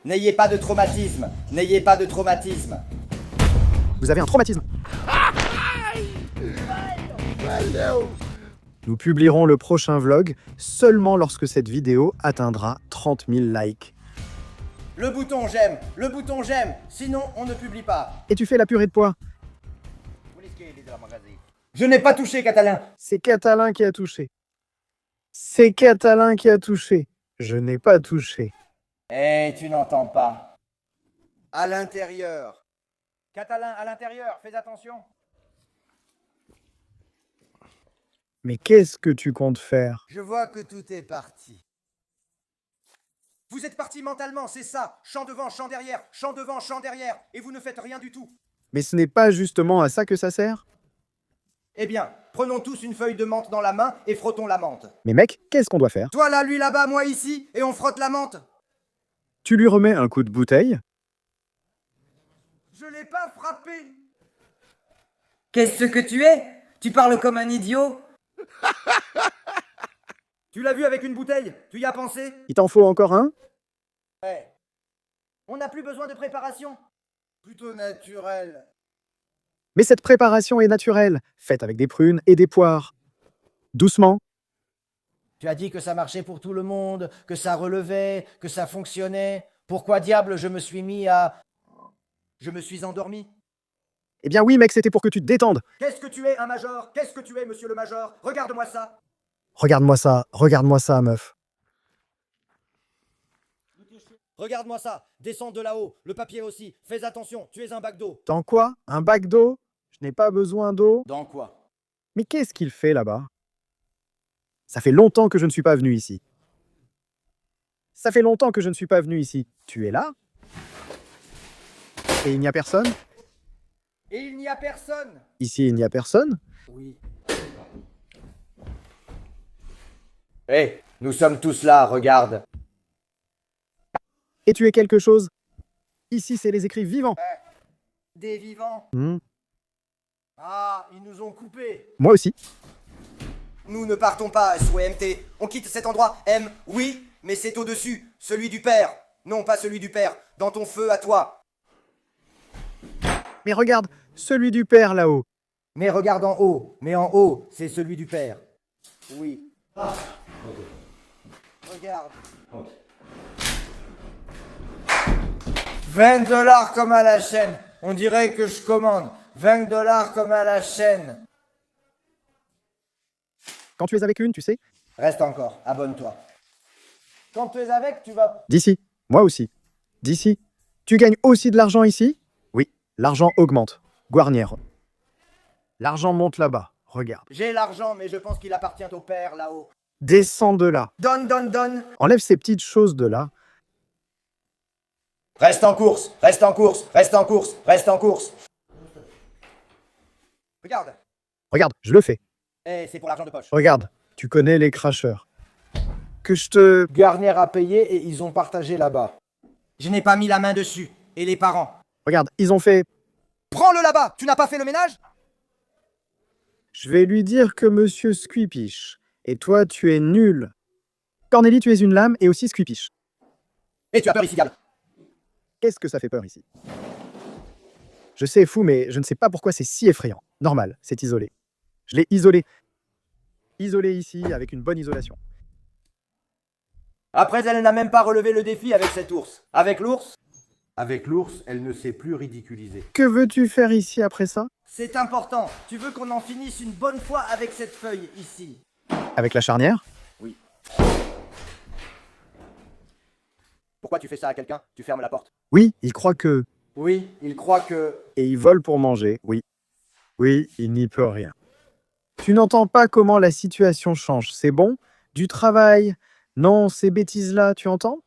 N'ayez pas de traumatisme. N'ayez pas de traumatisme. Vous avez un traumatisme. Nous publierons le prochain vlog seulement lorsque cette vidéo atteindra 30 000 likes. Le bouton j'aime, sinon on ne publie pas. Et tu fais la purée de pois. Je n'ai pas touché, Catalin. C'est Catalin qui a touché. C'est Catalin qui a touché. Je n'ai pas touché. Eh, tu n'entends pas. À l'intérieur. Catalin, à l'intérieur, fais attention. Mais qu'est-ce que tu comptes faire? Je vois que tout est parti. Vous êtes parti mentalement, c'est ça. Champ devant, champ derrière, champ devant, champ derrière. Et vous ne faites rien du tout. Mais ce n'est pas justement à ça que ça sert? Eh bien, prenons tous une feuille de menthe dans la main et frottons la menthe. Mais mec, qu'est-ce qu'on doit faire? Toi là, lui là-bas, moi ici, et on frotte la menthe. Tu lui remets un coup de bouteille? Je l'ai pas frappé. Qu'est-ce que tu es? Tu parles comme un idiot? Tu l'as vu avec une bouteille? Tu y as pensé? Il t'en faut encore un? Eh. On n'a plus besoin de préparation. Plutôt naturel. Mais cette préparation est naturelle, faite avec des prunes et des poires. Doucement. Tu as dit que ça marchait pour tout le monde, que ça relevait, que ça fonctionnait. Pourquoi diable je me suis mis à... Je me suis endormi. Eh bien oui mec, c'était pour que tu te détendes. Qu'est-ce que tu es, un major? Qu'est-ce que tu es, monsieur le major? Regarde-moi ça. Regarde-moi ça, meuf. Regarde-moi ça. Descends de là-haut. Le papier aussi. Fais attention, tu es un bac d'eau. Dans quoi? Un bac d'eau? Je n'ai pas besoin d'eau. Dans quoi? Mais qu'est-ce qu'il fait là-bas? Ça fait longtemps que je ne suis pas venu ici. Ça fait longtemps que je ne suis pas venu ici. Tu es là? Et il n'y a personne? Et il n'y a personne. Ici, il n'y a personne? Oui. Hé, nous sommes tous là, regarde. Et tu es quelque chose? Ici, c'est les écrits vivants. Des vivants. Ah, ils nous ont coupés. Moi aussi. Nous ne partons pas, SOMT. On quitte cet endroit, M, oui, mais c'est au-dessus, celui du père. Non, pas celui du père, dans ton feu à toi. Mais regarde, celui du père là-haut. Mais regarde en haut, mais en haut, c'est celui du père. Oui. Regarde. 20 $ comme à la chaîne. On dirait que je commande. 20 $ comme à la chaîne. Quand tu es avec une, tu sais? Reste encore, abonne-toi. Quand tu es avec, tu vas... D'ici. Moi aussi. D'ici. Tu gagnes aussi de l'argent ici? Oui, l'argent augmente. Guarnière. L'argent monte là-bas. Regarde. J'ai l'argent, mais je pense qu'il appartient au père là-haut. Descends de là. Donne, donne, donne. Enlève ces petites choses de là. Reste en course, reste en course, reste en course, reste en course. Regarde. Regarde, je le fais. Eh, c'est pour l'argent de poche. Regarde, tu connais les cracheurs. Que je te... Garnière a payé et ils ont partagé là-bas. Je n'ai pas mis la main dessus. Et les parents? Regarde, ils ont fait... Prends-le là-bas. Tu n'as pas fait le ménage? Je vais lui dire que monsieur Squeepish. Et toi, tu es nul. Cornélie, tu es une lame et aussi Squeepish. Et tu as peur ici, diable. Qu'est-ce que ça fait peur ici? Je sais, fou, mais je ne sais pas pourquoi c'est si effrayant. Normal, c'est isolé. Je l'ai isolé. Isolé ici, avec une bonne isolation. Après, elle n'a même pas relevé le défi avec cet ours. Avec l'ours? Avec l'ours, elle ne s'est plus ridiculisée. Que veux-tu faire ici après ça? C'est important. Tu veux qu'on en finisse une bonne fois avec cette feuille ici? Avec la charnière? Oui. Pourquoi tu fais ça à quelqu'un? Tu fermes la porte. Oui, il croit que... Oui, il croit que... Et il vole pour manger, oui. Oui, il n'y peut rien. Tu n'entends pas comment la situation change, c'est bon? Du travail? Non, ces bêtises-là, tu entends?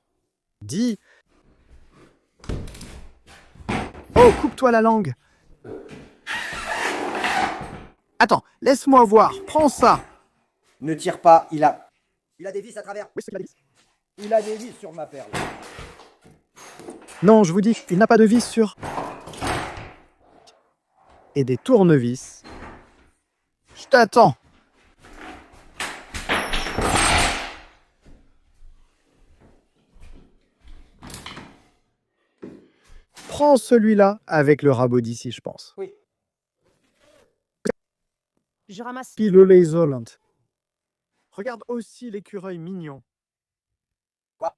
Dis... Oh, coupe-toi la langue! Attends, laisse-moi voir, prends ça! Ne tire pas, il a des vis à travers. Oui, c'est la vis. Il a des vis sur ma perle. Non, je vous dis, il n'a pas de vis sur... Et des tournevis. Je t'attends. Prends celui-là avec le rabot d'ici, je pense. Oui. Je ramasse. Pilule isolante. Regarde aussi l'écureuil mignon. Quoi?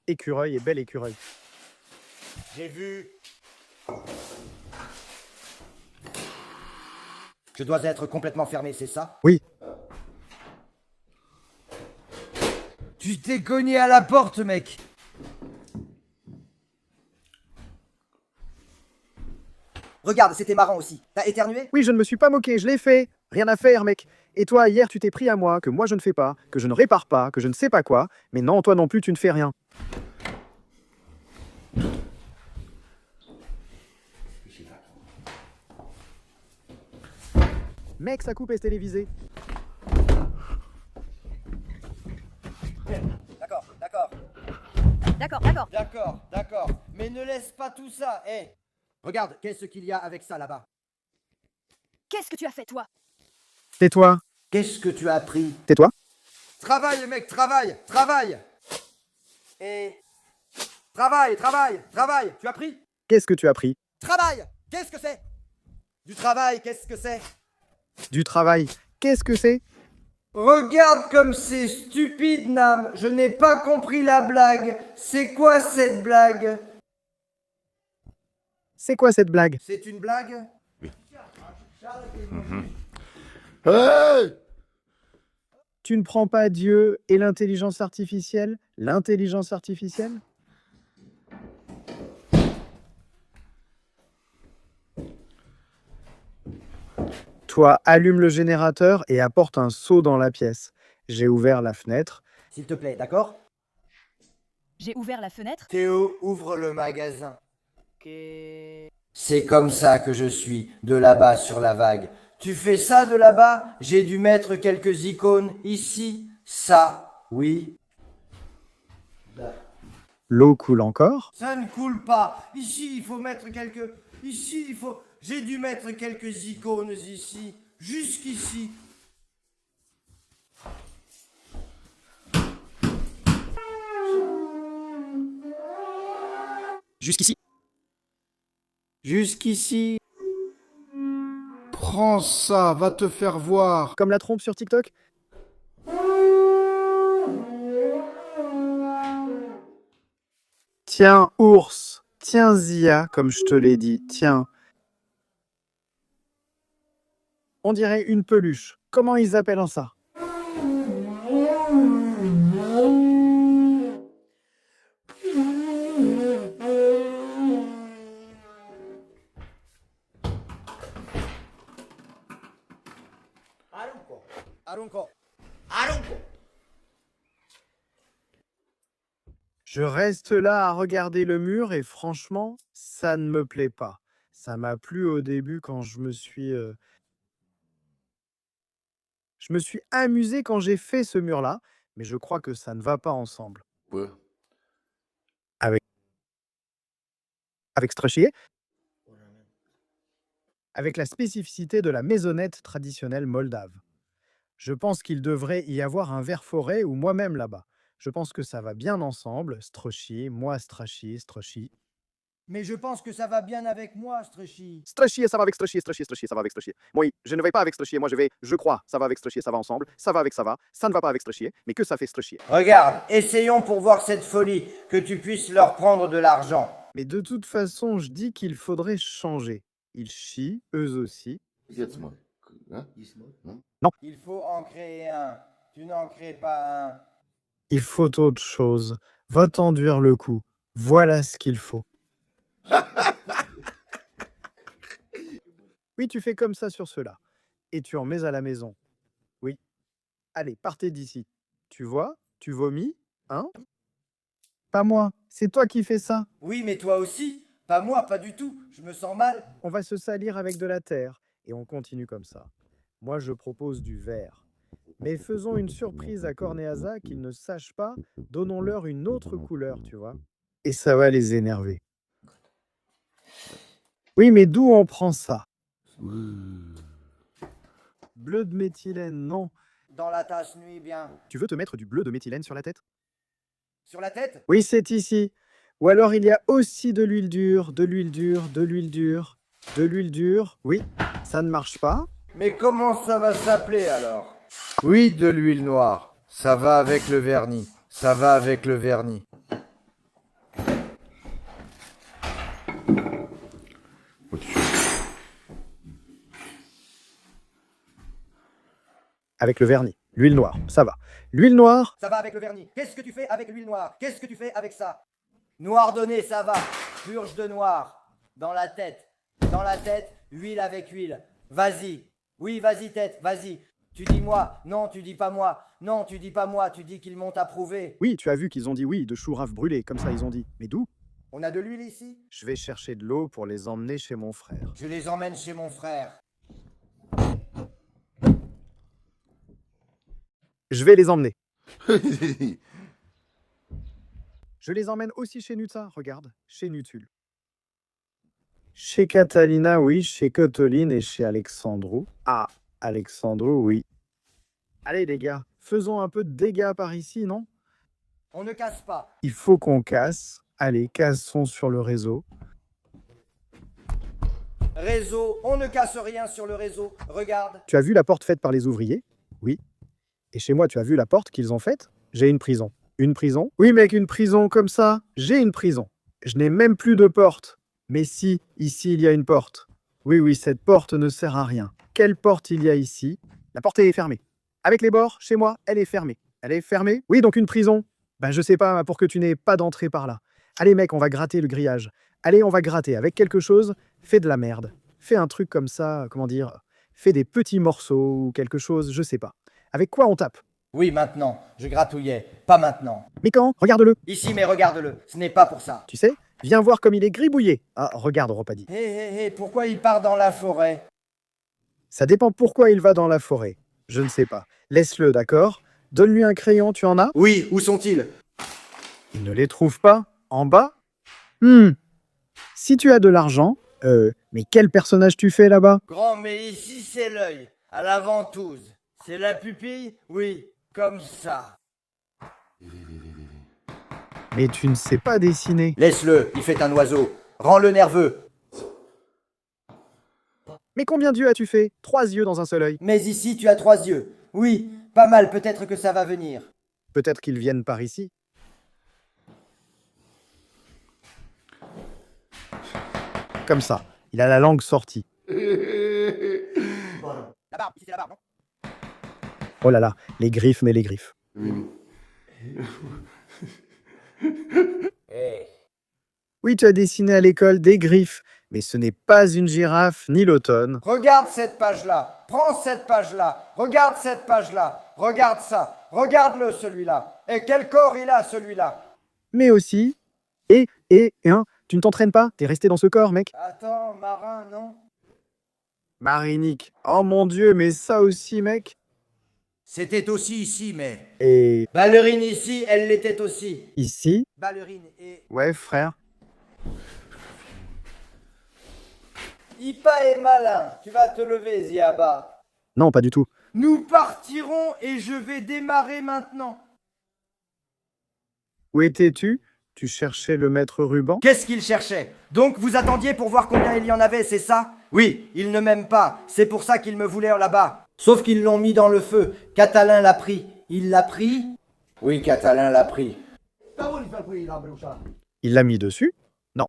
Écureuil et bel écureuil. J'ai vu. Je dois être complètement fermé, c'est ça? Oui. Tu t'es cogné à la porte, mec. Regarde, c'était marrant aussi. T'as éternué? Oui, je ne me suis pas moqué, je l'ai fait. Rien à faire, mec. Et toi, hier, tu t'es pris à moi, que moi je ne fais pas, que je ne répare pas, que je ne sais pas quoi. Mais non, toi non plus, tu ne fais rien. Mec, sa coupe est télévisée. D'accord, d'accord. D'accord, d'accord. D'accord, d'accord. Mais ne laisse pas tout ça, hé. Regarde, qu'est-ce qu'il y a avec ça là-bas? Qu'est-ce que tu as fait, toi? Tais-toi. Qu'est-ce que tu as pris? Tais-toi. Travaille, mec, travaille, travaille. Et... Travaille, travaille, travaille. Tu as pris? Qu'est-ce que tu as pris? Travail. Qu'est-ce que c'est? Du travail, qu'est-ce que c'est? Du travail. Qu'est-ce que c'est? Regarde comme c'est stupide, Nam. Je n'ai pas compris la blague. C'est quoi cette blague? C'est quoi cette blague? C'est une blague? Hey! Tu ne prends pas Dieu et l'intelligence artificielle? L'intelligence artificielle? Toi, allume le générateur et apporte un seau dans la pièce. J'ai ouvert la fenêtre. S'il te plaît, d'accord? J'ai ouvert la fenêtre. Théo, ouvre le magasin. C'est comme ça que je suis, de là-bas sur la vague. Tu fais ça de là-bas? J'ai dû mettre quelques icônes ici, ça, oui. L'eau coule encore. Ça ne coule pas. Ici, il faut mettre quelques... Ici, il faut... J'ai dû mettre quelques icônes ici, jusqu'ici. Jusqu'ici. Jusqu'ici. Prends ça, va te faire voir. Comme la trompe sur TikTok? Tiens, ours. Tiens, Zia, comme je te l'ai dit. Tiens. On dirait une peluche. Comment ils appellent ça? Arunco. Je reste là à regarder le mur et franchement, ça ne me plaît pas. Ça m'a plu au début quand je me suis amusé quand j'ai fait ce mur-là, mais je crois que ça ne va pas ensemble. Ouais. Avec Strachey, avec la spécificité de la maisonnette traditionnelle moldave. Je pense qu'il devrait y avoir un ver forêt ou moi-même là-bas. Je pense que ça va bien ensemble, Strachey, moi Strachey, Strachey. Mais je pense que ça va bien avec moi, Stretchy. Strachey, ça va avec Strachey, Strachey, Strachey, ça va avec Strachey. Oui, je ne vais pas avec Strachey, moi je vais, je crois, ça va avec Strachey, ça va ensemble, ça va avec ça va, ça ne va pas avec Strachey, mais que ça fait Strachey. Regarde, essayons pour voir cette folie, que tu puisses leur prendre de l'argent. Mais de toute façon, je dis qu'il faudrait changer. Ils chient, eux aussi. Jetzt mal. Hein? Il faut en créer un. Tu n'en crées pas un. Il faut autre chose. Va t'enduire le cou. Voilà ce qu'il faut. Oui, tu fais comme ça sur cela. Et tu en mets à la maison. Oui. Allez, partez d'ici. Tu vois? Tu vomis? Hein? Pas moi. C'est toi qui fais ça. Oui, mais toi aussi. Pas moi, pas du tout. Je me sens mal. On va se salir avec de la terre. Et on continue comme ça. Moi, je propose du vert. Mais faisons une surprise à Corneasa qu'ils ne sachent pas. Donnons-leur une autre couleur, tu vois. Et ça va les énerver. Oui, mais d'où on prend ça? Bleu de méthylène, non. Dans la tasse nuit, bien. Tu veux te mettre du bleu de méthylène sur la tête? Sur la tête? Oui, c'est ici. Ou alors il y a aussi de l'huile dure, de l'huile dure, de l'huile dure, de l'huile dure. Oui, ça ne marche pas. Mais comment ça va s'appeler alors? Oui, de l'huile noire. Ça va avec le vernis. Ça va avec le vernis. Avec le vernis. L'huile noire, ça va. L'huile noire, Ça va avec le vernis. Qu'est-ce que tu fais avec l'huile noire? Qu'est-ce que tu fais avec ça? Noir donné, ça va. Purge de noir. Dans la tête. Dans la tête, huile avec huile. Vas-y. Oui, vas-y, tête, vas-y. Tu dis moi. Non, tu dis pas moi. Non, tu dis pas moi. Tu dis qu'ils m'ont approuvé. oui, tu as vu qu'ils ont dit oui, de chourave brûlé, comme ça ils ont dit. Mais d'où? On a de l'huile ici? Je vais chercher de l'eau pour les emmener chez mon frère. Je les emmène chez mon frère. Je vais les emmener. Je les emmène aussi chez Nutsa, regarde, chez Nutul. Chez Catalina, oui, chez Cotoline et chez Alexandrou. Ah, Alexandrou, oui. Allez les gars, faisons un peu de dégâts par ici, non? On ne casse pas. Il faut qu'on casse. Allez, cassons sur le réseau. Réseau, on ne casse rien sur le réseau. Regarde. Tu as vu la porte faite par les ouvriers? Oui. Et chez moi, tu as vu la porte qu'ils ont faite? J'ai une prison. Une prison? Oui, mec, une prison comme ça. J'ai une prison. Je n'ai même plus de porte. Mais si, ici, il y a une porte. Oui, oui, cette porte ne sert à rien. Quelle porte il y a ici? La porte est fermée. Avec les bords, chez moi, elle est fermée. Elle est fermée? Oui, donc une prison. Ben, je sais pas, pour que tu n'aies pas d'entrée par là. Allez, mec, on va gratter le grillage. Allez, on va gratter avec quelque chose. Fais de la merde. Fais un truc comme ça, comment dire? Fais des petits morceaux ou quelque chose, je sais pas. Avec quoi on tape? Oui, maintenant. Je gratouillais. Pas maintenant. Mais quand? Regarde-le. Ici, mais regarde-le. Ce n'est pas pour ça. Tu sais, viens voir comme il est gribouillé. Ah, regarde, Ropadi. Hé, hé, hé, pourquoi il part dans la forêt? Ça dépend pourquoi il va dans la forêt. Je ne sais pas. Laisse-le, d'accord? Donne-lui un crayon, tu en as? Oui, où sont-ils? Il ne les trouve pas? En bas? Si tu as de l'argent, mais quel personnage tu fais là-bas? Grand, mais ici c'est l'œil, à la ventouse. C'est la pupille? Oui, comme ça. Mais tu ne sais pas dessiner. Laisse-le, il fait un oiseau. Rends-le nerveux. Mais combien d'yeux as-tu fait? 3 yeux dans un seul œil. Mais ici tu as 3 yeux. Oui, pas mal, peut-être que ça va venir. Peut-être qu'ils viennent par ici. Comme ça, il a la langue sortie. La barbe, ici c'est la barbe, non? Oh là là, les griffes, mais les griffes. Hé. Oui, tu as dessiné à l'école des griffes, mais ce n'est pas une girafe ni l'automne. Regarde cette page-là. Prends cette page-là. Regarde cette page-là. Regarde ça. Regarde-le celui-là. Et quel corps il a celui-là? Mais aussi, tu ne t'entraînes pas? T'es resté dans ce corps, mec. Attends, marin, non? Marinique. Oh mon Dieu, mais ça aussi, mec. C'était aussi ici, mais... Et Ballerine ici, elle l'était aussi. ici? Ballerine et... Ouais, frère. Ipa est malin. Tu vas te lever, Ziaba. Non, pas du tout. Nous partirons et je vais démarrer maintenant. Où étais-tu? Tu cherchais le maître ruban? Qu'est-ce qu'il cherchait? Donc vous attendiez pour voir combien il y en avait, c'est ça? Oui, il ne m'aime pas, c'est pour ça qu'il me voulait là-bas. Sauf qu'ils l'ont mis dans le feu. Catalin l'a pris. Il l'a pris? Oui, Catalin l'a pris. Il l'a mis dessus?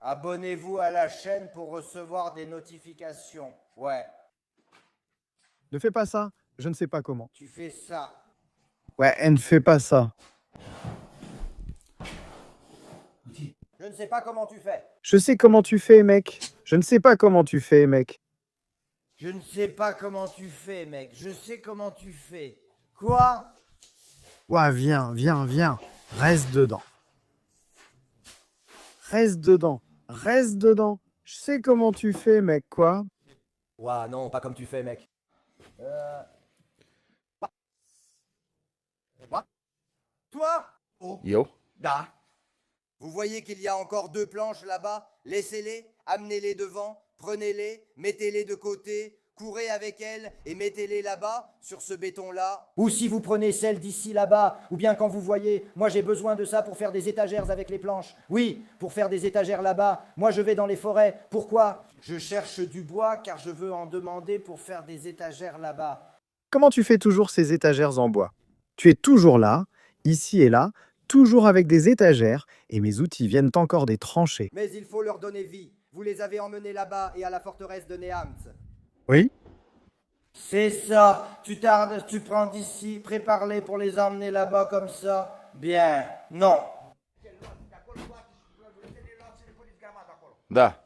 Abonnez-vous à la chaîne pour recevoir des notifications. Ouais, Ne fais pas ça. Je ne sais pas comment. tu fais ça. Ouais, ne fais pas ça. Je ne sais pas comment tu fais. Je sais comment tu fais, mec. Je ne sais pas comment tu fais, mec. Je ne sais pas comment tu fais, mec. Je sais comment tu fais. Quoi? Ouais, viens, viens, viens. Reste dedans. Reste dedans. Reste dedans. Je sais comment tu fais, mec, quoi. Ouah, non, pas comme tu fais, mec. Toi? Oh. Yo. Da. Vous voyez qu'il y a encore 2 planches là-bas? Laissez-les, amenez-les devant, prenez-les, mettez-les de côté. courez avec elles et mettez-les là-bas, sur ce béton-là. Ou si vous prenez celle d'ici là-bas, ou bien quand vous voyez, moi j'ai besoin de ça pour faire des étagères avec les planches. Oui, pour faire des étagères là-bas, moi je vais dans les forêts. Pourquoi? Je cherche du bois car je veux en demander pour faire des étagères là-bas. Comment tu fais toujours ces étagères en bois? Tu es toujours là, ici et là, toujours avec des étagères, et mes outils viennent encore des tranchées. Mais il faut leur donner vie. Vous les avez emmenés là-bas et à la forteresse de Nehamtz. Oui? C'est ça. Tu tardes, tu prends d'ici, prépare-les pour les emmener là-bas comme ça. Bien. Non. Da.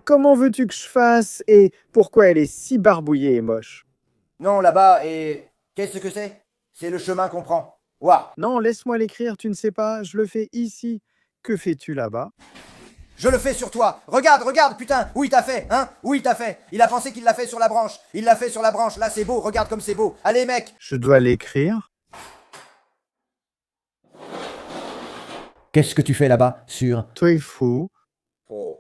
Comment veux-tu que je fasse et pourquoi elle est si barbouillée et moche? Non, là-bas, et qu'est-ce que c'est? C'est le chemin qu'on prend. Ouah. Non, laisse-moi l'écrire, tu ne sais pas, je le fais ici. Que fais-tu là-bas? Je le fais sur toi. Regarde, regarde, putain. Oui, t'as fait, hein? Oui, t'as fait. Il a pensé qu'il l'a fait sur la branche. Il l'a fait sur la branche. Là, c'est beau. Regarde comme c'est beau. Allez, mec. Je dois l'écrire? Qu'est-ce que tu fais là-bas, sur? Toi es fou. Oh.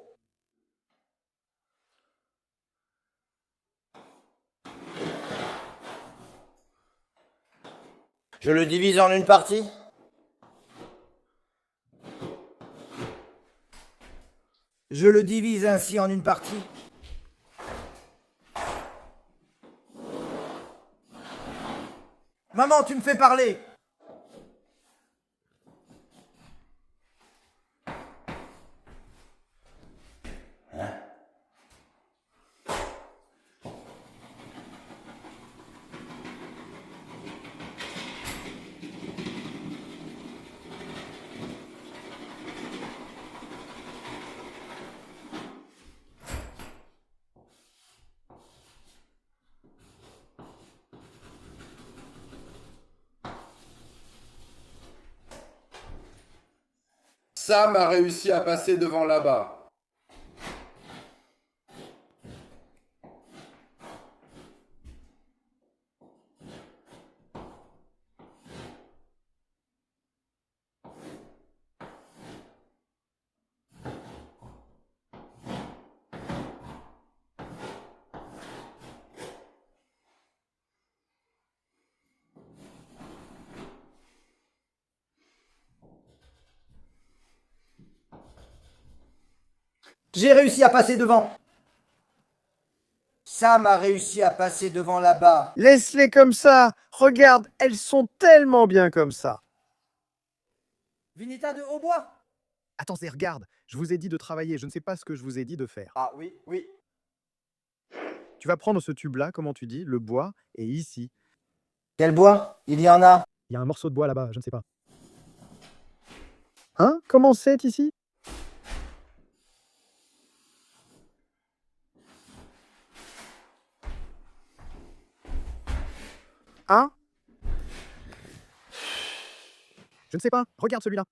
Je le divise en une partie. Je le divise ainsi en une partie. Maman, tu me fais parler. Sam a réussi à passer devant là-bas. J'ai réussi à passer devant. Sam a réussi à passer devant là-bas. Laisse-les comme ça. Regarde, elles sont tellement bien comme ça. Vinita de Hautbois. Attendez, regarde. Je vous ai dit de travailler. Je ne sais pas ce que je vous ai dit de faire. Ah oui, oui. Tu vas prendre ce tube-là, comment tu dis, le bois, et ici. Quel bois? Il y en a. Il y a un morceau de bois là-bas, je ne sais pas. Hein? Comment c'est ici? Hein? Je ne sais pas. Regarde celui-là.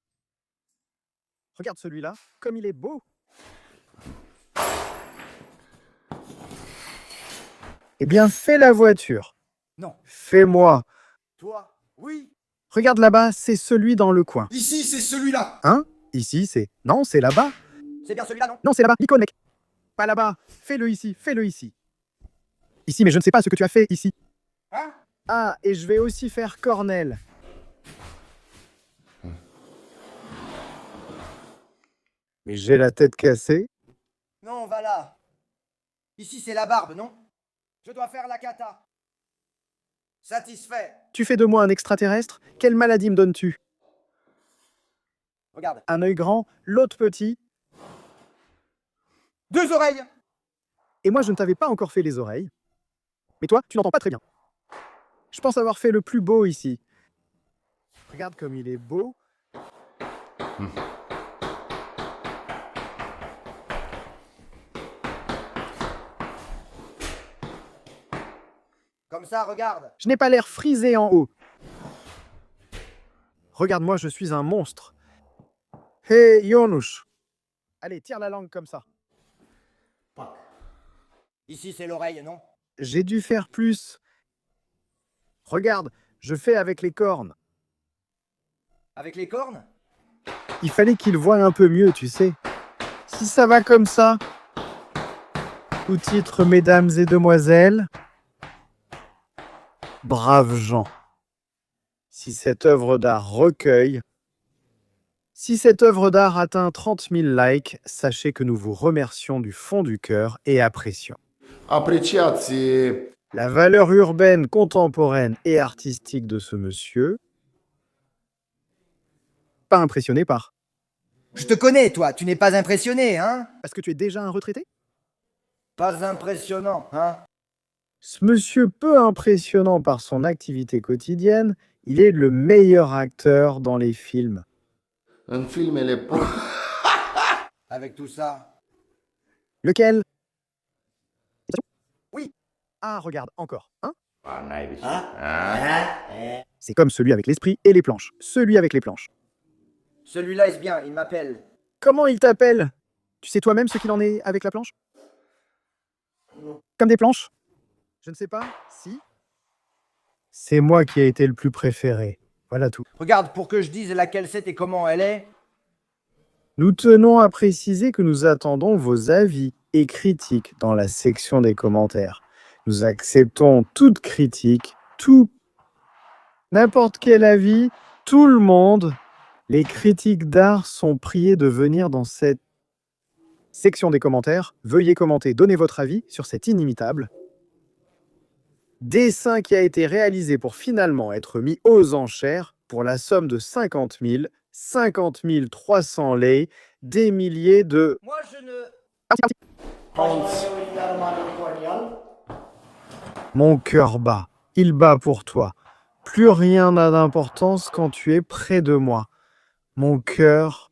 Regarde celui-là, comme il est beau. Eh bien, fais la voiture. Non. Fais-moi. Toi? Oui. Regarde là-bas, c'est celui dans le coin. Ici, c'est celui-là. Hein? Ici, c'est... Non, c'est là-bas. C'est bien celui-là, non? Non, c'est là-bas. L'icône, mec. Pas là-bas. Fais-le ici. Fais-le ici. Ici, mais je ne sais pas ce que tu as fait ici. Hein? Ah, et je vais aussi faire Cornel. Mais j'ai la tête cassée. Non, va là. Ici, c'est la barbe, non? Je dois faire la kata. Satisfait. Tu fais de moi un extraterrestre? Quelle maladie me donnes-tu? Regarde. Un œil grand, l'autre petit. 2 oreilles. Et moi, je ne t'avais pas encore fait les oreilles. Mais toi, tu n'entends pas très bien. Je pense avoir fait le plus beau ici. Regarde comme il est beau. Comme ça, regarde. Je n'ai pas l'air frisé en haut. Regarde-moi, je suis un monstre. Hey, Yonush. Allez, tire la langue comme ça. Ici, c'est l'oreille, non? J'ai dû faire plus. Regarde, je fais avec les cornes. Avec les cornes? Il fallait qu'il voie un peu mieux, tu sais. Si ça va comme ça, Sous-titre, mesdames et demoiselles. Braves gens. Si cette œuvre d'art recueille, si cette œuvre d'art atteint 30 000 likes, sachez que nous vous remercions du fond du cœur et apprécions. Apreciați La valeur urbaine, contemporaine et artistique de ce monsieur. Pas impressionné par. Je te connais, toi, tu n'es pas impressionné, hein? Parce que tu es déjà un retraité? Pas impressionnant, hein? Ce monsieur peu impressionnant par son activité quotidienne, il est le meilleur acteur dans les films. în filmele Avec tout ça. Lequel? Oui. Ah, regarde, encore. Hein? C'est comme celui avec l'esprit et les planches. Celui avec les planches. Celui-là est bien, il m'appelle. Comment il t'appelle? Tu sais toi-même ce qu'il en est avec la planche? Comme des planches? Je ne sais pas. Si? C'est moi qui ai été le plus préféré. Voilà tout. Regarde, pour que je dise laquelle c'est et comment elle est. Nous tenons à préciser que nous attendons vos avis et critiques dans la section des commentaires. Nous acceptons toute critique, n'importe quel avis, tout le monde. Les critiques d'art sont priés de venir dans cette section des commentaires. Veuillez commenter, donnez votre avis sur cet inimitable dessin qui a été réalisé pour finalement être mis aux enchères pour la somme de 50 300 lei, des milliers de... Moi, je ne... Mon cœur bat, il bat pour toi. Plus rien n'a d'importance quand tu es près de moi. Mon cœur...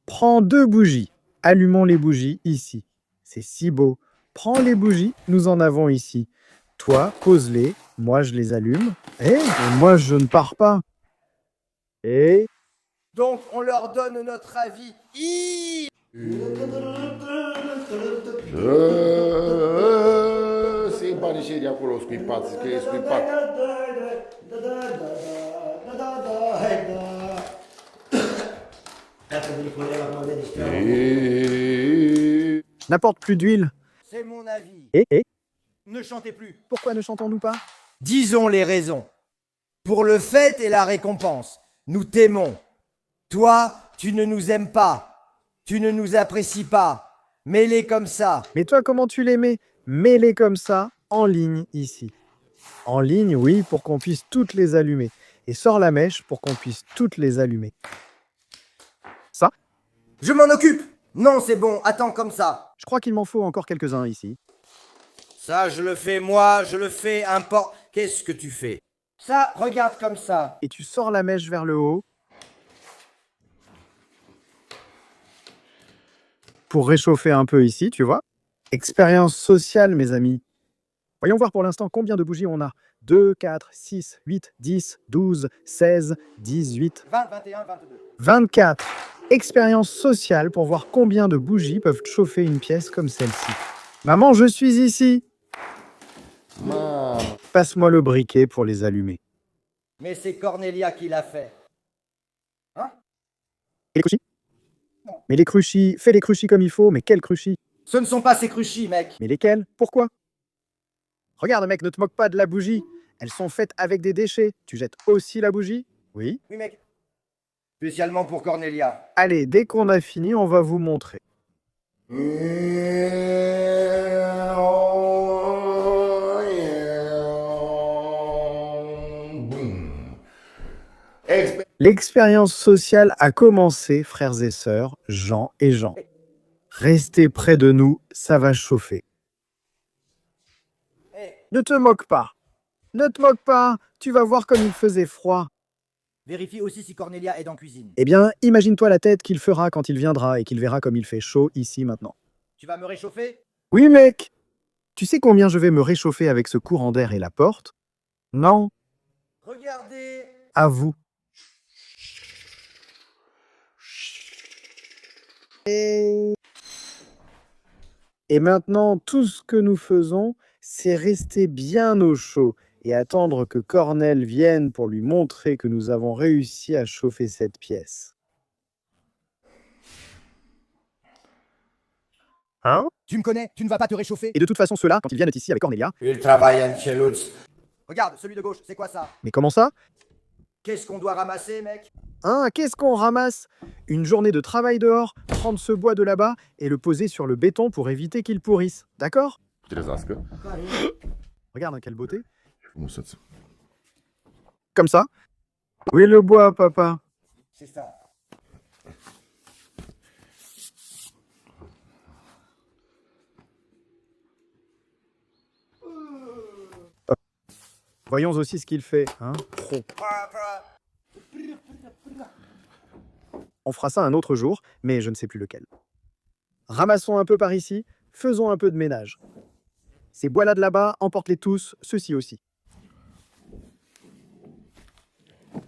Prends 2 bougies. Allumons les bougies ici. C'est si beau. Prends les bougies, nous en avons ici. Toi, pose-les, moi je les allume. Et moi je ne pars pas. Et... Donc, on leur donne notre avis. Se banii și de acolo scuipați, că e scuipat. Je n'apporte plus d'huile. C'est mon avis. Et Ne chantez plus. pourquoi ne chantons-nous pas? Disons les raisons. Pour le fait et la récompense, nous t'aimons. Toi, tu ne nous aimes pas. Tu ne nous apprécies pas. Mets-les comme ça. Mais toi, comment tu les mets? Mets-les comme ça, en ligne, ici. En ligne, oui, pour qu'on puisse toutes les allumer. Et sors la mèche pour qu'on puisse toutes les allumer. Ça? Je m'en occupe. Non, c'est bon. Attends comme ça. Je crois qu'il m'en faut encore quelques-uns ici. Ça, je le fais moi. Je le fais importe. Qu'est-ce que tu fais? Ça, regarde comme ça. Et tu sors la mèche vers le haut. Pour réchauffer un peu ici, tu vois. Expérience sociale, mes amis. Voyons voir pour l'instant combien de bougies on a. 2, 4, 6, 8, 10, 12, 16, 18, 20, 21, 22. 24. Expérience sociale pour voir combien de bougies peuvent chauffer une pièce comme celle-ci. Maman, je suis ici. Passe-moi le briquet pour les allumer. Mais c'est Cornelia qui l'a fait. Et les cruchis? Mais les cruchis, fais les cruchis comme il faut, mais quels cruchis? Ce ne sont pas ces cruchis, mec. Mais lesquels? Pourquoi? Regarde, mec, ne te moque pas de la bougie. Elles sont faites avec des déchets. Tu jettes aussi la bougie? Oui. Oui, mec. Spécialement pour Cornelia. Allez, dès qu'on a fini, on va vous montrer. L'expérience sociale a commencé, frères et sœurs, Jean et Jean. Restez près de nous, ça va chauffer. Ne te moque pas. Ne te moque pas. Tu vas voir comme il faisait froid. Vérifie aussi si Cornelia est en cuisine. Eh bien, imagine-toi la tête qu'il fera quand il viendra et qu'il verra comme il fait chaud ici maintenant. Tu vas me réchauffer? Oui, mec. Tu sais combien je vais me réchauffer avec ce courant d'air et la porte? Non, Regardez. à vous. Et maintenant, tout ce que nous faisons, c'est rester bien au chaud et attendre que Cornel vienne pour lui montrer que nous avons réussi à chauffer cette pièce. Hein? Tu me connais, tu ne vas pas te réchauffer. Et de toute façon, ceux-là, quand ils viennent ici avec Cornelia... Il travaille à Lutz. Regarde, celui de gauche, c'est quoi ça? Mais comment ça? Qu'est-ce qu'on doit ramasser, mec? Hein, qu'est-ce qu'on ramasse? Une journée de travail dehors, prendre ce bois de là-bas et le poser sur le béton pour éviter qu'il pourrisse. D'accord? Trezească. Regarde, hein, quelle beauté. Frumuseț. Comme ça. Oui, le bois, papa. C'est ça. Voyons aussi ce qu'il fait. Hein? Pro. On fera ça un autre jour, mais je ne sais plus lequel. Ramassons un peu par ici, faisons un peu de ménage. Ces bois-là de là-bas, emporte-les tous, ceux-ci aussi.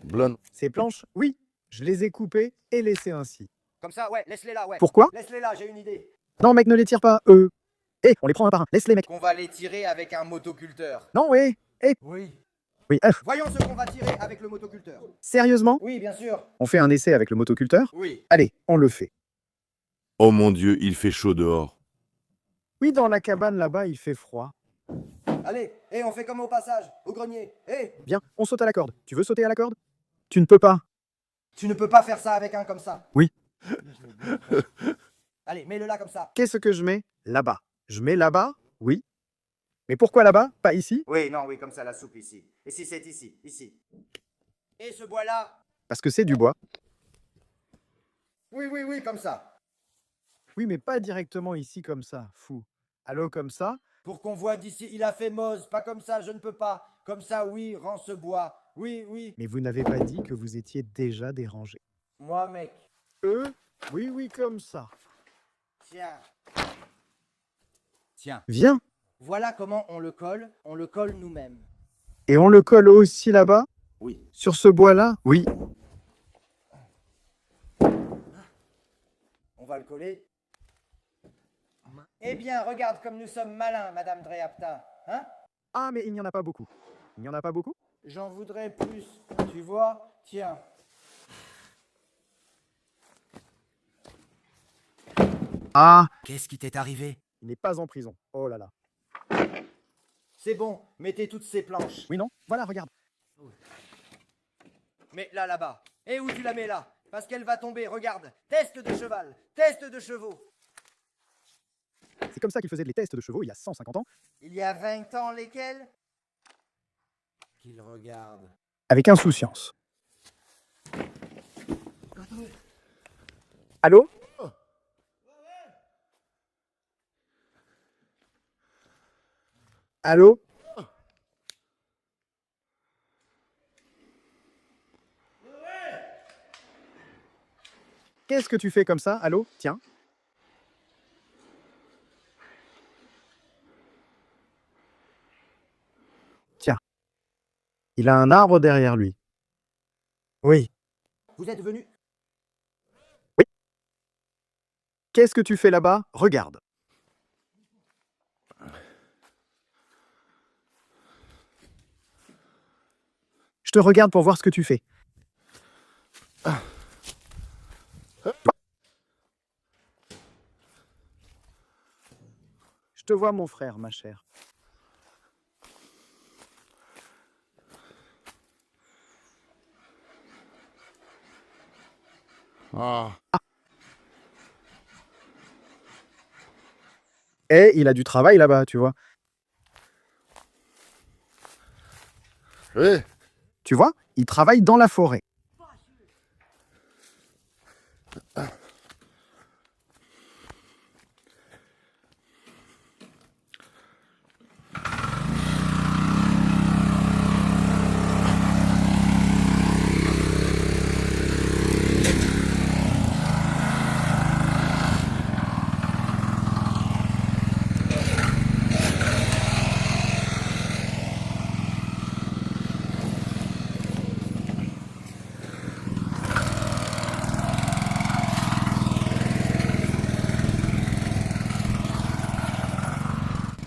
Blân. Ces planches, oui, je les ai coupées et laissées ainsi. Comme ça, ouais, laisse-les là, ouais. Pourquoi? Laisse-les là, j'ai une idée. Non, mec, ne les tire pas, eux. Hé, on les prend un par un, laisse-les, mec. Qu'on va les tirer avec un motoculteur. Non, hé, Oui. oui, Voyons ce qu'on va tirer avec le motoculteur. sérieusement? Oui, bien sûr. On fait un essai avec le motoculteur? Oui. Allez, on le fait. Oh mon Dieu, il fait chaud dehors. Oui, dans la cabane là-bas, il fait froid. Allez, et on fait comme au passage, au grenier. Bien, on saute à la corde. Tu veux sauter à la corde? Tu ne peux pas. Tu ne peux pas faire ça avec un comme ça. Oui. Allez, mets-le là comme ça. Qu'est-ce que je mets? Là-bas. Je mets là-bas? Oui. Mais pourquoi là-bas? Pas ici? Oui, non, oui, comme ça, la soupe ici. Et si c'est ici, ici. Et ce bois-là? Parce que c'est du bois. Oui, oui, oui, comme ça. Oui, mais pas directement ici comme ça, fou. Allô, comme ça? Pour qu'on voit d'ici, il a fait Mose. Pas comme ça, je ne peux pas. Comme ça, oui, rends ce bois. Oui, oui. Mais vous n'avez pas dit que vous étiez déjà dérangé. Moi, mec. Oui, oui, comme ça. Tiens. Tiens. Viens. Voilà comment on le colle nous-mêmes. Et on le colle aussi là-bas? Oui. Sur ce bois-là? Oui. On va le coller. Eh bien, regarde comme nous sommes malins, Madame Dreapta. Hein? Ah, mais il n'y en a pas beaucoup. Il n'y en a pas beaucoup? J'en voudrais plus. Tu vois? Tiens. Ah, Qu'est-ce qui t'est arrivé? il n'est pas en prison. Oh là là. C'est bon, mettez toutes ces planches. Oui, non? Voilà, regarde. Mais là-bas. Et où tu la mets là? Parce qu'elle va tomber, regarde. Test de cheval, test de chevaux. C'est comme ça qu'ils faisaient les tests de chevaux il y a 150 ans. Il y a 20 ans, lesquels? Qu'il regarde. Avec insouciance. Allô? Allô? Qu'est-ce que tu fais comme ça? Allô? Tiens. Tiens. Il a un arbre derrière lui. Oui. Vous êtes venu? Qu'est-ce que tu fais là-bas? Regarde. Je te regarde pour voir ce que tu fais. Je te vois, mon frère, ma chère. Ah. Et il a du travail là-bas, tu vois. Eh, Tu vois, il travaille dans la forêt.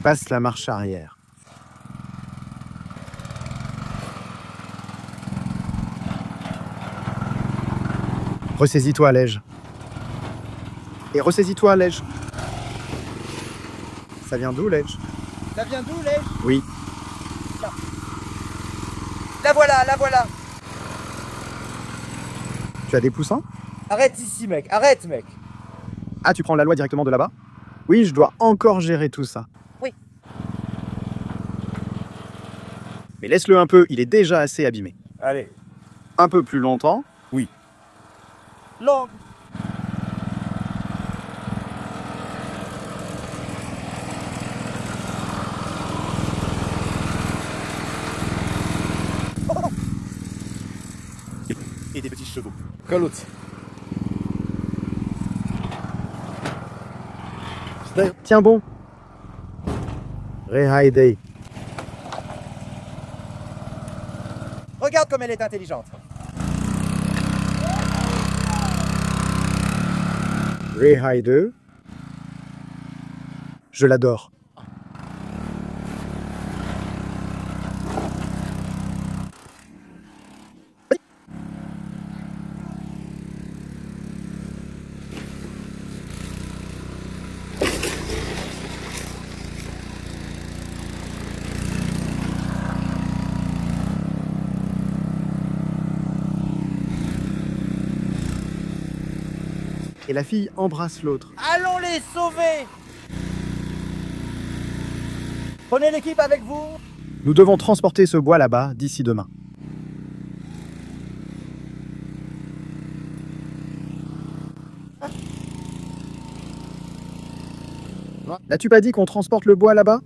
Passe la marche arrière. Ressaisis-toi, Lège. Et ressaisis-toi, Lège. Ça vient d'où, Lech? Ça vient d'où, Lech? Oui. La voilà, la voilà. Tu as des poussins? Arrête ici, mec, arrête, mec. Ah, tu prends la loi directement de là-bas? Oui, je dois encore gérer tout ça. Oui. Mais laisse-le un peu, il est déjà assez abîmé. Allez. Un peu plus longtemps. Long. Et des petits chevaux. Calotte. Tiens bon. Rehaidei. Regarde comme elle est intelligente. Rehaide. Je l'adore. Et la fille embrasse l'autre. Allons les sauver. Prenez l'équipe avec vous. Nous devons transporter ce bois là-bas d'ici demain. N'as-tu pas dit qu'on transporte le bois là-bas?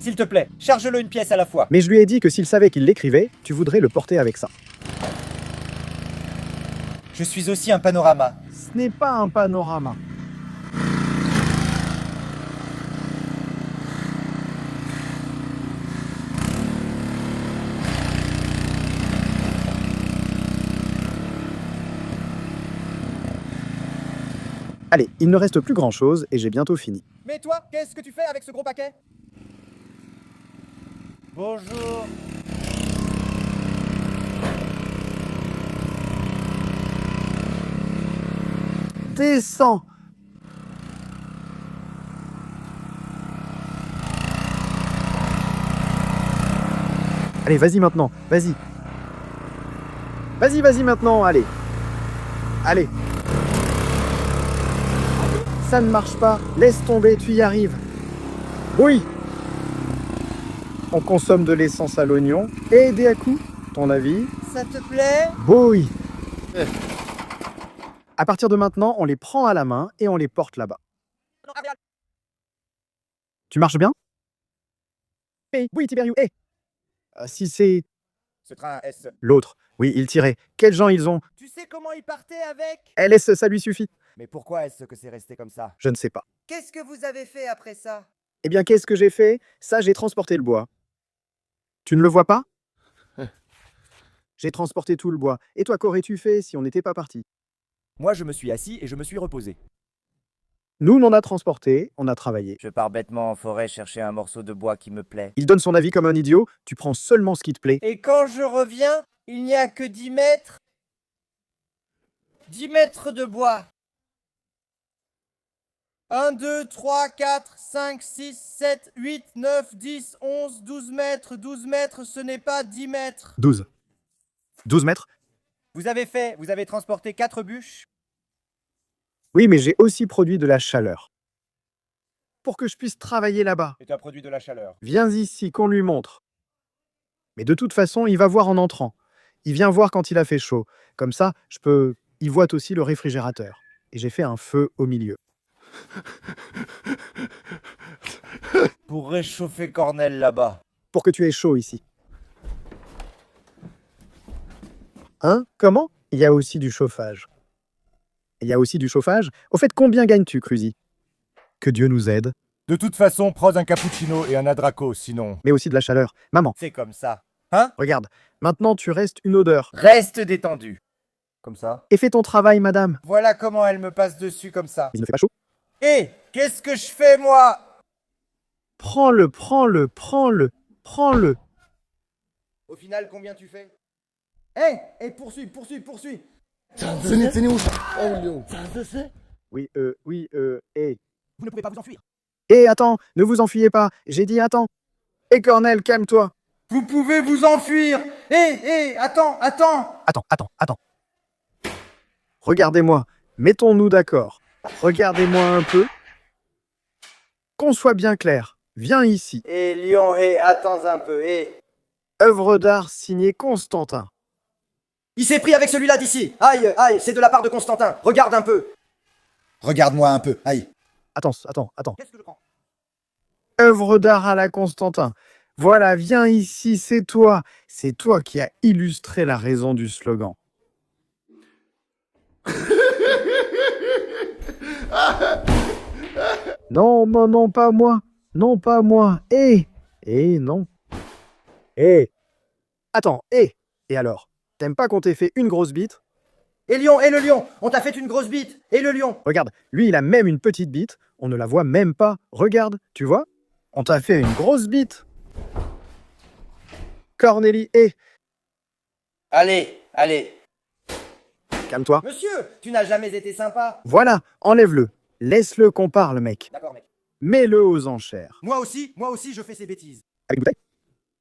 S'il te plaît, charge-le une pièce à la fois. Mais je lui ai dit que s'il savait qu'il l'écrivait, tu voudrais le porter avec ça. Je suis aussi un panorama. Ce n'est pas un panorama. Allez, il ne reste plus grand-chose et j'ai bientôt fini. Mais toi, qu'est-ce que tu fais avec ce gros paquet? Bonjour. Descends! Allez, vas-y maintenant, vas-y. Vas-y maintenant, allez. Allez. Ça ne marche pas, laisse tomber, tu y arrives. Oui. On consomme de l'essence à l'oignon et des à-coups, ton avis? Ça te plaît? Oui. À partir de maintenant, on les prend à la main et on les porte là-bas. Tu marches bien? Oui, Tiberiu, si c'est Ce train S. l'autre, oui, il tirait. Quels gens ils ont? Tu sais comment il partait avec? LS, ça lui suffit. Mais pourquoi est-ce que c'est resté comme ça? Je ne sais pas. Qu'est-ce que vous avez fait après ça? Eh bien, qu'est-ce que j'ai fait? Ça, j'ai transporté le bois. Tu ne le vois pas? J'ai transporté tout le bois. Et toi, qu'aurais-tu fait si on n'était pas parti? Moi, je me suis assis et je me suis reposé. Nous, on en a transporté, on a travaillé. Je pars bêtement en forêt chercher un morceau de bois qui me plaît. Il donne son avis comme un idiot, tu prends seulement ce qui te plaît. Et quand je reviens, il n'y a que 10 mètres. 10 mètres de bois. 1, 2, 3, 4, 5, 6, 7, 8, 9, 10, 11, 12 mètres. 12 mètres, ce n'est pas 10 mètres. 12. 12 mètres? Vous avez transporté 4 bûches. Oui, mais j'ai aussi produit de la chaleur. Pour que je puisse travailler là-bas. Et tu as produit de la chaleur. Viens ici, qu'on lui montre. Mais de toute façon, il va voir en entrant. Il vient voir quand il a fait chaud. Comme ça, il voit aussi le réfrigérateur. Et j'ai fait un feu au milieu. Pour réchauffer Cornel là-bas. Pour que tu aies chaud ici. Hein? Comment? Il y a aussi du chauffage. Il y a aussi du chauffage? Au fait, combien gagnes-tu, Cruzy? Que Dieu nous aide. De toute façon, prends un cappuccino et un adraco, sinon. Mais aussi de la chaleur. Maman, C'est comme ça. Hein? regarde. Maintenant, tu restes une odeur. Reste détendu. Comme ça. Et fais ton travail, madame. Voilà comment elle me passe dessus comme ça. Il ne fait pas chaud? Hé, qu'est-ce que je fais moi? Prends-le. Au final, combien tu fais? Hé, poursuis. 全然落ちた。おうよ。et... Vous ne pouvez pas vous enfuir. Attends, ne vous enfuyez pas, j'ai dit attends. Cornel, calme-toi. Vous pouvez vous enfuir. Attends. Attends. Regardez-moi, mettons-nous d'accord. Regardez-moi un peu. Qu'on soit bien clair, viens ici. Lion, attends un peu, Œuvre d'art signée Constantin. Il s'est pris avec celui-là d'ici. Aïe, c'est de la part de Constantin. Regarde un peu. Regarde-moi un peu, aïe. Attends. Qu'est-ce que je prends? Œuvre d'art à la Constantin. Voilà, viens ici, c'est toi. C'est toi qui as illustré la raison du slogan. Non, pas moi. Non, pas moi. Non. Attends, et alors? T'aimes pas qu'on t'ait fait une grosse bite? Lion, le lion, on t'a fait une grosse bite. Et le lion? Regarde, lui, il a même une petite bite. On ne la voit même pas. Regarde, tu vois? On t'a fait une grosse bite. Cornélie, Allez. calme-toi. Monsieur, tu n'as jamais été sympa. Voilà, enlève-le. Laisse-le qu'on parle, mec. D'accord, mec. Mets-le aux enchères. Moi aussi, je fais ces bêtises. Avec une bouteille?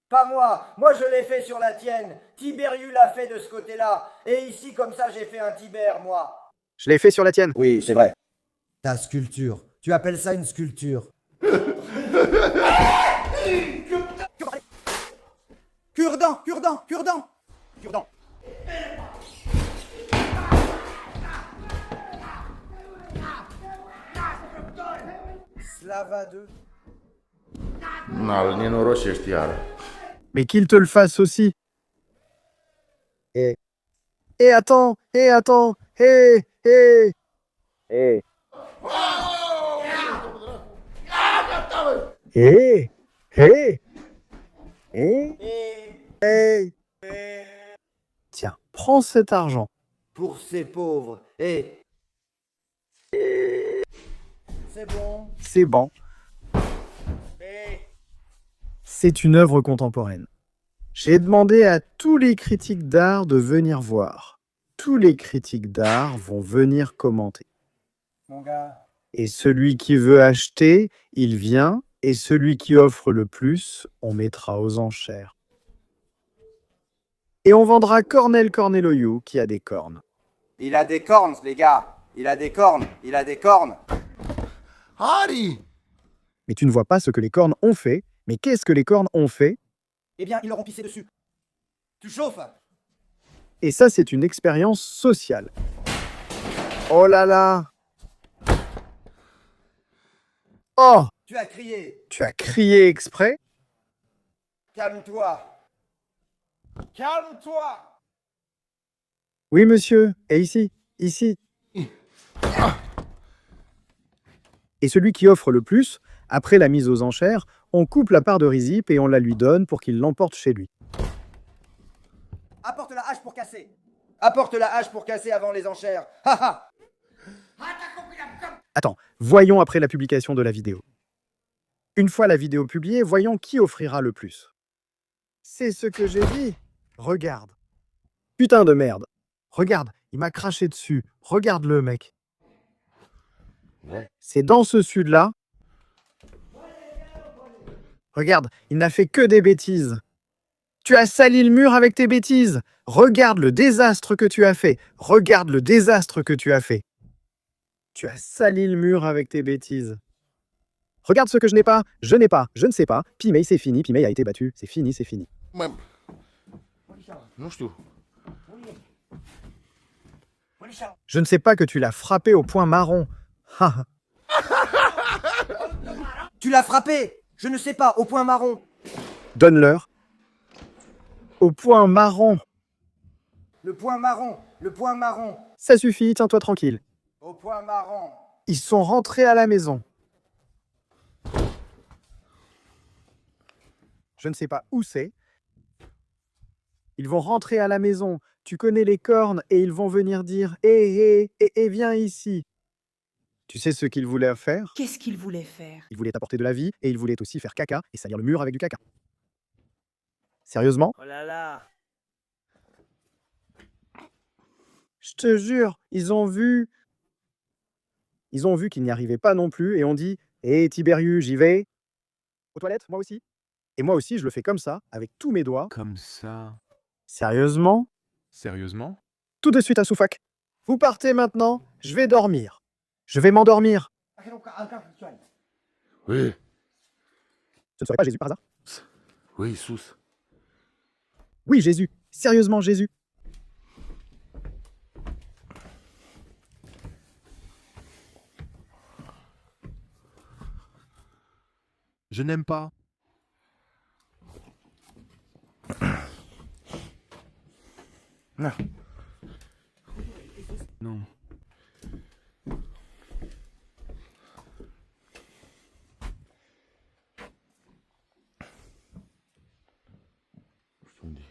Pas moi je l'ai fait sur la tienne. Tiberius l'a fait de ce côté-là. Et ici, comme ça, j'ai fait un Tibère, moi. Je l'ai fait sur la tienne. Oui, c'est vrai. Ta sculpture. Tu appelles ça une sculpture? Cure-dent. Slava 2. Îl nenorocești iară. Mais qu'il te le fasse aussi. Attends. Tiens, prends cet argent. Pour ces pauvres. C'est bon. C'est bon. C'est une œuvre contemporaine. J'ai demandé à tous les critiques d'art de venir voir. Tous les critiques d'art vont venir commenter. Mon gars. Et celui qui veut acheter, il vient. Et celui qui offre le plus, on mettra aux enchères. Et on vendra Cornel Corneloiu qui a des cornes. Il a des cornes, les gars. Il a des cornes. Harry! Mais tu ne vois pas ce que les cornes ont fait. Mais qu'est-ce que les cornes ont fait? Eh bien, ils leur ont pissé dessus. Tu chauffes? Et ça, c'est une expérience sociale. Oh là là! Oh! Tu as crié. Tu as crié exprès? Calme-toi. Oui, monsieur. Et ici. Et celui qui offre le plus, après la mise aux enchères, on coupe la part de Rizip et on la lui donne pour qu'il l'emporte chez lui. Apporte la hache pour casser. Avant les enchères. Ha. Attends, voyons après la publication de la vidéo. Une fois la vidéo publiée, voyons qui offrira le plus. C'est ce que j'ai dit. Regarde. Putain de merde. Regarde, il m'a craché dessus. Regarde-le, mec. C'est dans ce sud-là. Regarde, il n'a fait que des bêtises. Tu as sali le mur avec tes bêtises. Regarde le désastre que tu as fait. Tu as sali le mur avec tes bêtises. Regarde ce que je n'ai pas, je ne sais pas. Pimei, c'est fini, Pimei a été battu. C'est fini. Mă, nu știu. Je ne sais pas que tu l'as frappé au point marron. Ha. Tu l'as frappé. Je ne sais pas, au point marron. Donne-leur. Au point marron. Le point marron. Ça suffit, tiens-toi tranquille. Au point marron. Ils sont rentrés à la maison. Je ne sais pas où c'est. Ils vont rentrer à la maison. Tu connais les cornes et ils vont venir dire « viens ici ». Tu sais ce qu'ils voulaient faire? Qu'est-ce qu'il voulait faire? Ils voulaient apporter de la vie et ils voulaient aussi faire caca et salir le mur avec du caca. Sérieusement? Oh là là. Je te jure, ils ont vu. Ils ont vu qu'ils n'y arrivaient pas non plus et ont dit « Hé Tiberius, j'y vais !» Aux toilettes, moi aussi. Et moi aussi, je le fais comme ça, avec tous mes doigts. Comme ça. Sérieusement? Sérieusement? Tout de suite à Soufak. Vous partez maintenant, je vais dormir. Je vais m'endormir. Oui, Ce ne serait pas Jésus par hasard? oui, Sous. Oui, Jésus. Sérieusement, Jésus. Je n'aime pas. Non. Non. Je te dis.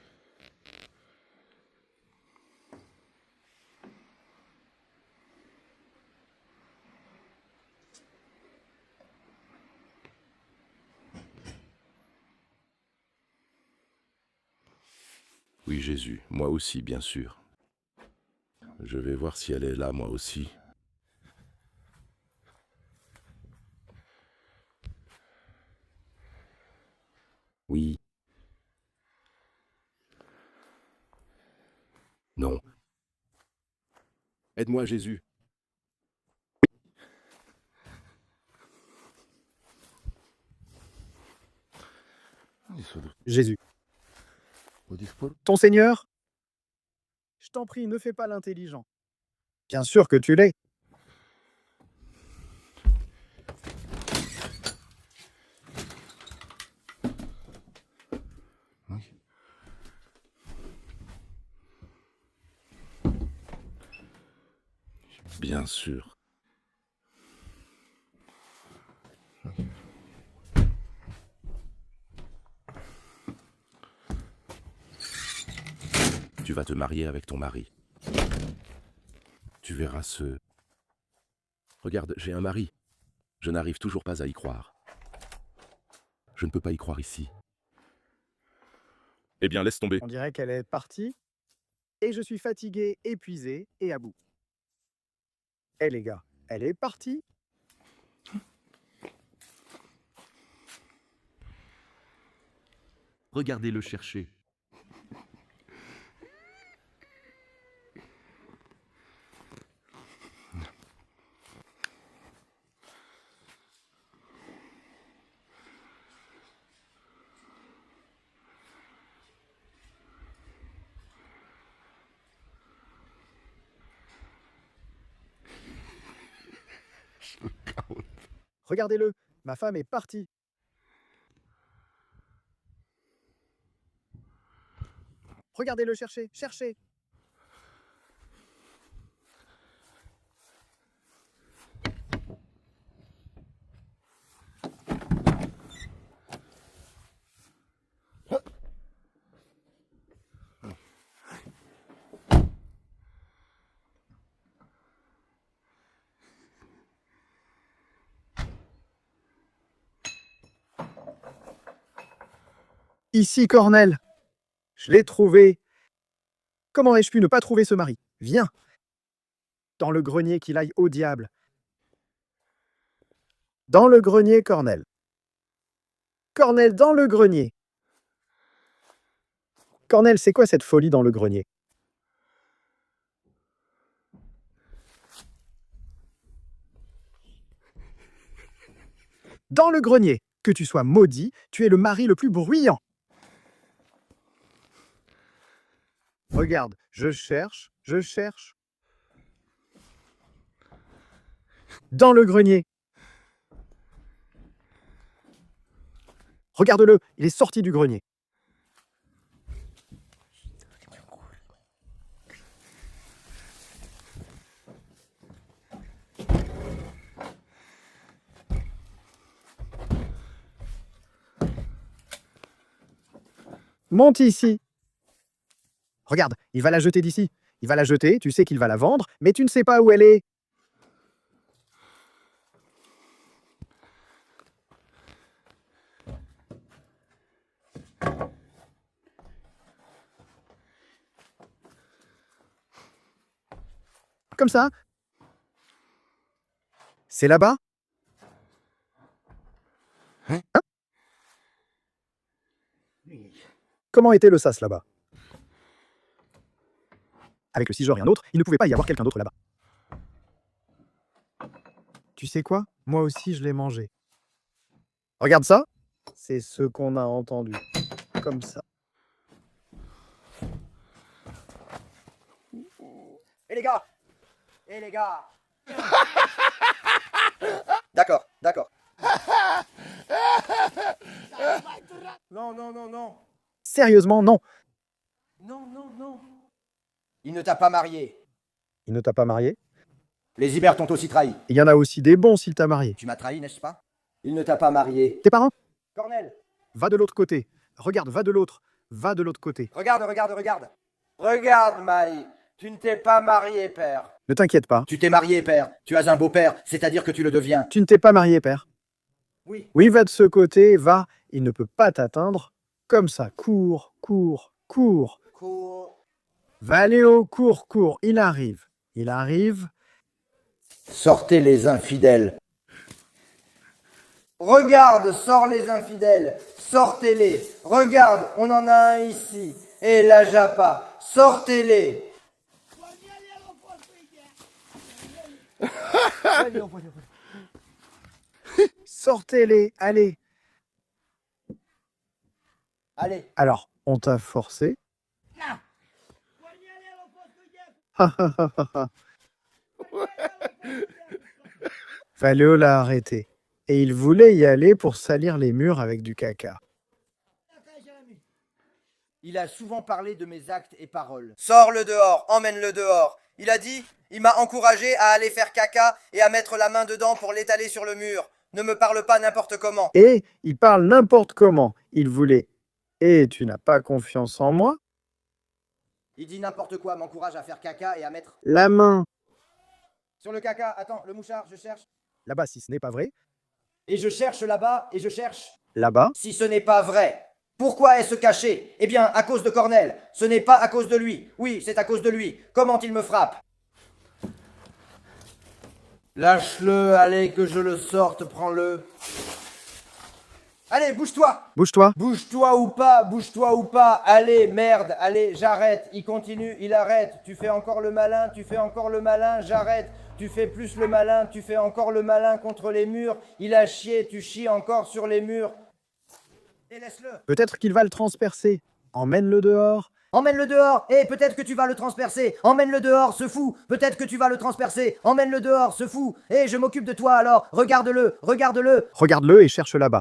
Oui, Jésus, moi aussi, bien sûr. Je vais voir si elle est là, moi aussi. Oui. Non. Aide-moi, Jésus. Jésus. Au dispo. Ton Seigneur? Je t'en prie, ne fais pas l'intelligent. Bien sûr que tu l'es. Oui. Bien sûr. Tu vas te marier avec ton mari. Tu verras ce... Regarde, j'ai un mari. Je n'arrive toujours pas à y croire. Je ne peux pas y croire ici. Eh bien, laisse tomber. On dirait qu'elle est partie. Et je suis fatigué, épuisé et à bout. Eh les gars, elle est partie. Regardez-le chercher. Regardez-le, ma femme est partie. Regardez-le chercher, cherchez. Ici, Cornel. Je l'ai trouvé. Comment ai-je pu ne pas trouver ce mari? Viens. Dans le grenier, qu'il aille au diable. Dans le grenier, Cornel. Cornel, dans le grenier. Cornel, c'est quoi cette folie dans le grenier? Dans le grenier. Que tu sois maudit, tu es le mari le plus bruyant. Regarde, je cherche, je cherche. Dans le grenier. Regarde-le, il est sorti du grenier. Monte ici. Regarde, il va la jeter d'ici. Il va la jeter, tu sais qu'il va la vendre, mais tu ne sais pas où elle est. Comme ça. C'est là-bas? Hein? Comment était le sas là-bas? Avec le 6 genres et un autre, il ne pouvait pas y avoir quelqu'un d'autre là-bas. Tu sais quoi? Moi aussi, je l'ai mangé. Regarde ça. C'est ce qu'on a entendu. Comme ça. Et les gars! Et les gars! D'accord, d'accord. Non, non, non, non. Sérieusement, non. Non, non, non. Il ne t'a pas marié. Il ne t'a pas marié? Les Ibères t'ont aussi trahi. Il y en a aussi des bons s'il t'a marié. Tu m'as trahi, n'est-ce pas? Il ne t'a pas marié. Tes parents? Cornel, Va de l'autre côté. Regarde, va de l'autre. Va de l'autre côté. regarde, regarde, regarde. Regarde, Maï. Tu ne t'es pas marié, père. Ne t'inquiète pas. Tu t'es marié, père. Tu as un beau-père, c'est-à-dire que tu le deviens. Tu ne t'es pas marié, père. Oui. Oui, va de ce côté, va. Il ne peut pas t'atteindre. Comme ça. Cours, cours, cours. Cours. Va, Léo, cours, cours. Il arrive. Il arrive. Sortez les infidèles. Regarde, sors les infidèles. Sortez-les. Regarde, on en a un ici. Et la Japa. Sortez-les. Sortez-les. Allez. Allez. Alors, on t'a forcé. Valéo l'a arrêté. Et il voulait y aller pour salir les murs avec du caca. Il a souvent parlé de mes actes et paroles. Sors-le dehors, emmène-le dehors. Il a dit, il m'a encouragé à aller faire caca et à mettre la main dedans pour l'étaler sur le mur. Ne me parle pas n'importe comment. Et il parle n'importe comment. Il voulait. Et tu n'as pas confiance en moi? Il dit n'importe quoi, m'encourage à faire caca et à mettre... La main. Sur le caca, attends, le mouchard, je cherche. Là-bas, si ce n'est pas vrai. Et je cherche là-bas, et je cherche... Là-bas. Si ce n'est pas vrai, pourquoi est-ce caché? Eh bien, à cause de Cornel. Ce n'est pas à cause de lui. Oui, c'est à cause de lui. Comment il me frappe? Lâche-le, allez, que je le sorte, prends-le. Allez, bouge-toi! Bouge-toi. Bouge-toi ou pas, allez, merde, allez, j'arrête. Il continue, il arrête. Tu fais encore le malin, tu fais encore le malin, j'arrête. Tu fais plus le malin, tu fais encore le malin contre les murs. Il a chié, tu chies encore sur les murs. Et laisse-le. Peut-être qu'il va le transpercer. Emmène-le dehors. Emmène-le dehors, et peut-être que tu vas le transpercer. Emmène-le dehors, ce fou. Peut-être que tu vas le transpercer. Emmène-le dehors, ce fou. Et je m'occupe de toi alors. Regarde-le, regarde-le. Regarde-le et cherche là-bas.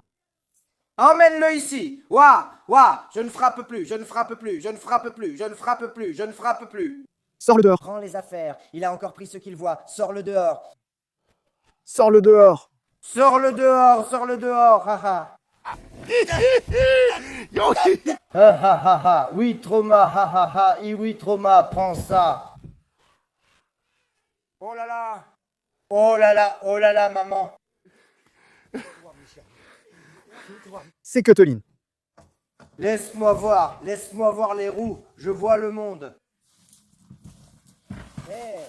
Emmène-le ici. Ouah, ouah. Je ne frappe plus, je ne frappe plus, je ne frappe plus, je ne frappe plus, je ne frappe plus. Sors-le dehors. Prends les affaires. Il a encore pris ce qu'il voit. Sors-le dehors. Sors-le dehors. Sors-le dehors, sors-le dehors. Ha ha. Ha ha ha ha. Oui, trauma. Ha ha ha. Oui, trauma. Prends ça. Oh là là. Oh là là. Oh là là, maman. C'est Cuteline. Laisse-moi voir les roues. Je vois le monde. Hey.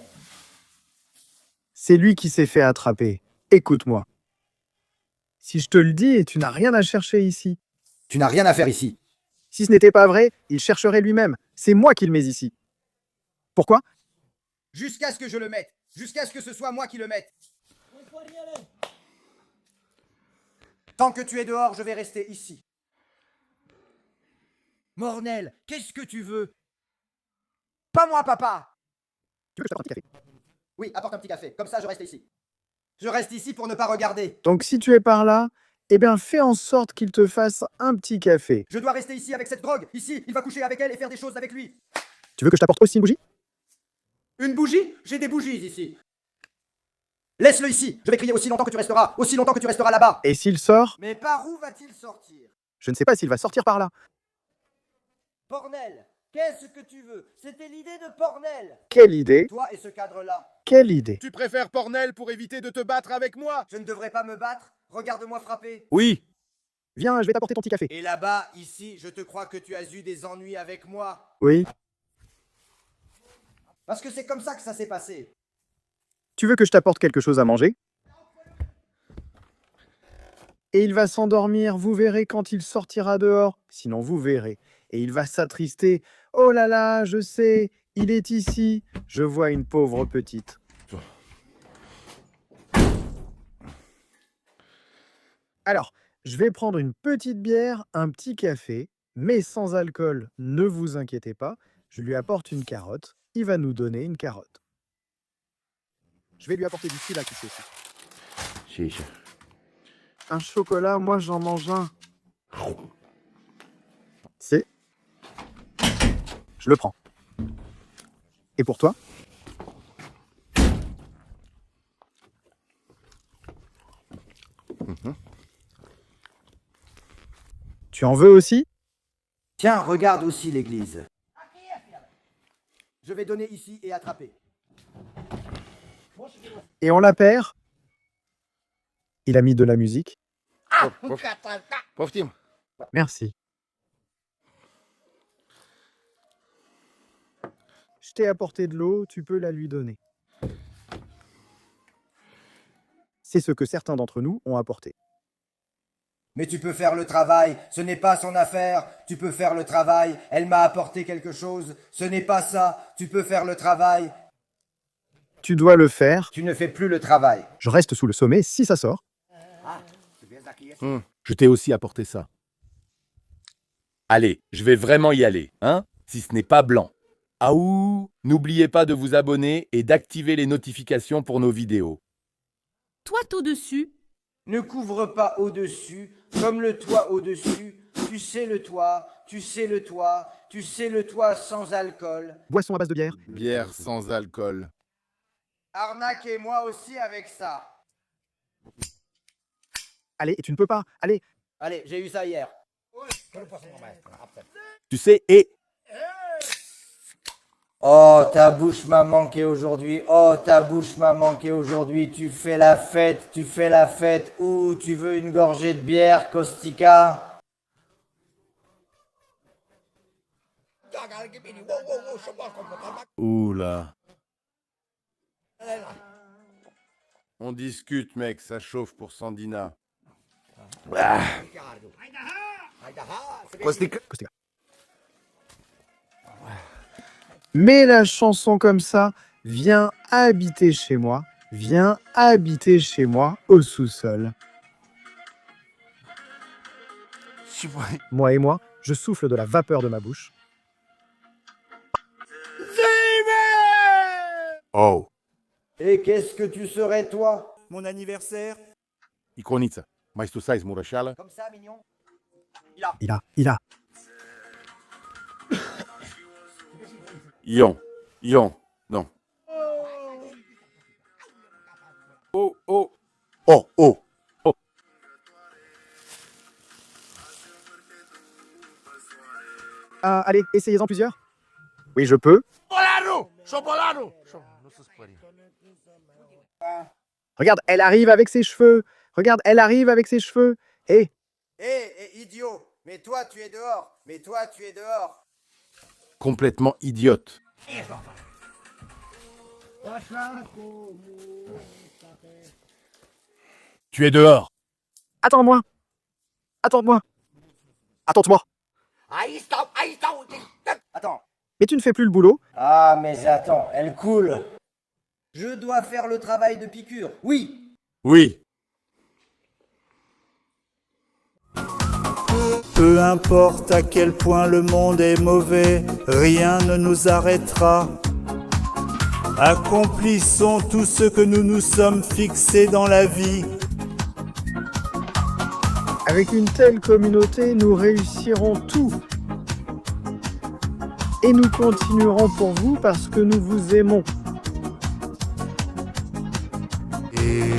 C'est lui qui s'est fait attraper. Écoute-moi. Si je te le dis, tu n'as rien à chercher ici. Tu n'as rien à faire ici. Si ce n'était pas vrai, il chercherait lui-même. C'est moi qui le mets ici. Pourquoi? Jusqu'à ce que je le mette. Jusqu'à ce que ce soit moi qui le mette. Tant que tu es dehors, je vais rester ici. Mornel, qu'est-ce que tu veux? Pas moi, papa. Tu veux que je t'apporte un petit café? Oui, apporte un petit café. Comme ça, je reste ici. Je reste ici pour ne pas regarder. Donc si tu es par là, eh bien fais en sorte qu'il te fasse un petit café. Je dois rester ici avec cette drogue. Ici, il va coucher avec elle et faire des choses avec lui. Tu veux que je t'apporte aussi une bougie? Une bougie? J'ai des bougies ici. Laisse-le ici. Je vais crier aussi longtemps que tu resteras. Aussi longtemps que tu resteras là-bas. Et s'il sort? Mais par où va-t-il sortir? Je ne sais pas s'il va sortir par là. Pornel, qu'est-ce que tu veux? C'était l'idée de Pornel. Quelle idée? Toi et ce cadre-là. Quelle idée? Tu préfères Pornel pour éviter de te battre avec moi? Je ne devrais pas me battre. Regarde-moi frapper. Oui. Viens, je vais t'apporter ton petit café. Et là-bas, ici, je te crois que tu as eu des ennuis avec moi. Oui. Parce que c'est comme ça que ça s'est passé. Tu veux que je t'apporte quelque chose à manger? Et il va s'endormir, vous verrez quand il sortira dehors. Sinon, vous verrez. Et il va s'attrister. Oh là là, je sais, il est ici. Je vois une pauvre petite. Alors, je vais prendre une petite bière, un petit café, mais sans alcool, ne vous inquiétez pas. Je lui apporte une carotte. Il va nous donner une carotte. Je vais lui apporter du fil à qui aussi. Chiche. Un chocolat, moi j'en mange un. C'est. Je le prends. Et pour toi? Tu en veux aussi? Tiens, regarde aussi l'église. Je vais donner ici et attraper. Et on la perd? Il a mis de la musique. Повтим. Merci. Je t'ai apporté de l'eau, tu peux la lui donner. C'est ce que certains d'entre nous ont apporté. Mais tu peux faire le travail, ce n'est pas son affaire, tu peux faire le travail, elle m'a apporté quelque chose, ce n'est pas ça, tu peux faire le travail. Tu dois le faire. Tu ne fais plus le travail. Je reste sous le sommet si ça sort. Je t'ai aussi apporté ça. Allez, je vais vraiment y aller, hein? Si ce n'est pas blanc. Aouh! N'oubliez pas de vous abonner et d'activer les notifications pour nos vidéos. Toi tout dessus. Ne couvre pas au-dessus, comme le toit au-dessus. Tu sais le toit, tu sais le toit, tu sais le toit sans alcool. Boisson à base de bière. Bière sans alcool. Arnaquez-moi aussi avec ça. Allez, et tu ne peux pas. Allez, Allez, j'ai eu ça hier. Tu sais, et Oh, ta bouche m'a manqué aujourd'hui. Oh, ta bouche m'a manqué aujourd'hui. Tu fais la fête, tu fais la fête. Ou tu veux une gorgée de bière, Kostika? Oula. On discute, mec, ça chauffe pour Sandina. Ah. Kostika. Mais la chanson comme ça, viens habiter chez moi au sous-sol. Moi et moi, je souffle de la vapeur de ma bouche. Oh. Et qu'est-ce que tu serais, toi? Mon anniversaire. Ikonica. Mais tu sais, Murashala. Comme ça, mignon? Il a. Ion. Non. Oh. Ah, allez, essayez-en plusieurs. Oui, je peux. Regarde, elle arrive avec ses cheveux. Et Idiot! Mais toi, tu es dehors! Complètement idiote. tu es dehors. attends-moi. Attends-moi. Attends. Mais tu ne fais plus le boulot. Ah, mais attends, elle coule. Je dois faire le travail de piqûre. Oui. Oui. Peu importe à quel point le monde est mauvais, rien ne nous arrêtera. Accomplissons tout ce que nous nous sommes fixés dans la vie. Avec une telle communauté, nous réussirons tout. Et nous continuerons pour vous parce que nous vous aimons. Et